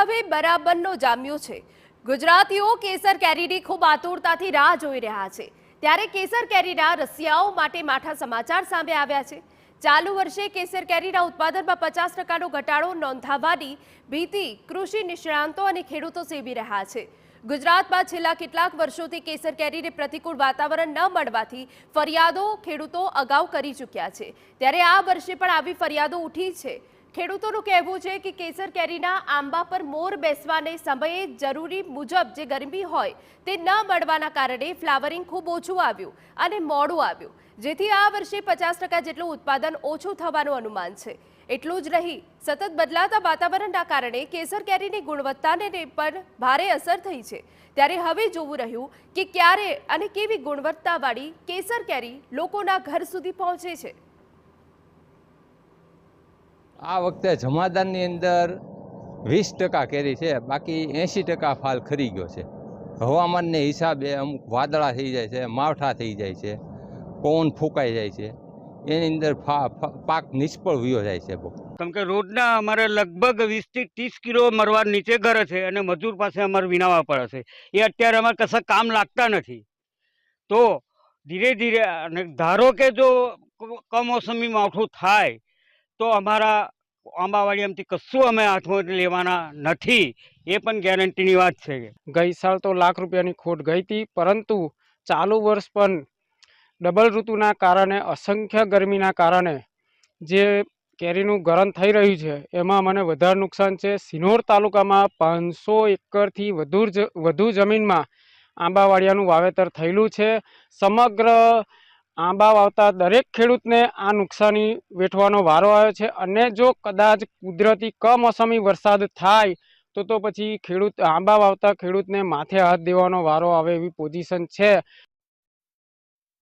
હવે બરાબરનો જામ્યો છે। ગુજરાતીઓ કેસર કેરીની ખૂબ આતુરતાથી રાહ જોઈ રહ્યા છે। ત્યારે કેસર કેરીના રસિયાઓ માટે માઠા સમાચાર સામે આવ્યા છે। ચાલુ વર્ષે કેસર કેરીના ઉત્પાદનમાં 50% ઘટાડો નોંધાવાની ભીતિ કૃષિ નિષ્ણાંતો અને ખેડૂતો સેવી રહ્યા છે। ગુજરાતમાં છેલ્લા કેટલાક વર્ષોથી કેસર કેરીને પ્રતિકૂળ વાતાવરણ ન મળવાથી ફરિયાદો ખેડૂતો અગાઉ કરી ચૂક્યા છે। ત્યારે આ વર્ષે પણ આવી ફરિયાદો ઉઠી છે। ખેડૂતોનું કહેવું છે કે કેસર કેરીના આંબા પર મોર બેસવાને સમયે જરૂરી મુજબ જે ગરમી હોય તે ન મળવાના કારણે ફ્લાવરિંગ ખૂબ ઓછું આવ્યું અને મોડું આવ્યું, જેથી આ વર્ષે 50% જેટલું ઉત્પાદન ઓછું થવાનું અનુમાન છે। એટલું જ નહીં, સતત બદલાતા વાતાવરણના કારણે કેસર કેરીની ગુણવત્તાને પણ ભારે અસર થઈ છે। ત્યારે હવે જોવું રહ્યું કે ક્યારે અને કેવી ગુણવત્તાવાળી કેસર કેરી લોકોના ઘર સુધી પહોંચે છે। આ વખતે જમાદારની અંદર 20% કેરી છે, બાકી 80% ફાલ ખરી ગયો છે। હવામાનને હિસાબે અમુક વાદળા થઈ જાય છે, માવઠા થઈ જાય છે, પવન ફૂંકાઈ જાય છે, એની અંદર પાક નિષ્ફળ વયો જાય છે। કેમ કે રોજના અમારે લગભગ 20 થી 30 કિલો મરવા નીચે ઘરે છે અને મજૂર પાસે અમારે વિનાવા પડે છે। એ અત્યારે અમારે કશા કામ લાગતા નથી। તો ધીરે ધીરે અને ધારો કે જો કમોસમી માવઠું થાય તો અમારા આંબાવાડીમાંથી કશું અમે હાથમાં લેવાના નથી, એ પણ ગેરંટીની વાત છે। ગઈ સાલ તો લાખ રૂપિયાની ખોટ ગઈ હતી, પરંતુ ચાલુ વર્ષ પણ ડબલ ઋતુના કારણે અસંખ્ય ગરમીના કારણે જે કેરીનું ગરમ થઈ રહ્યું છે એમાં મને વધારે નુકસાન છે। સિનોર તાલુકામાં 500 એકરથી વધુ જમીનમાં આંબાવાડિયાનું વાવેતર થયેલું છે। સમગ્ર આંબા વાવતા દરેક ખેડૂતને આ નુકસાની વેઠવાનો વારો આવ્યો છે અને જો કદાચ કુદરતી કમોસમી વરસાદ થાય તો પછી આંબા વાવતા ખેડૂતને માથે હાથ દેવાનો વારો આવે એવી પોઝિશન છે।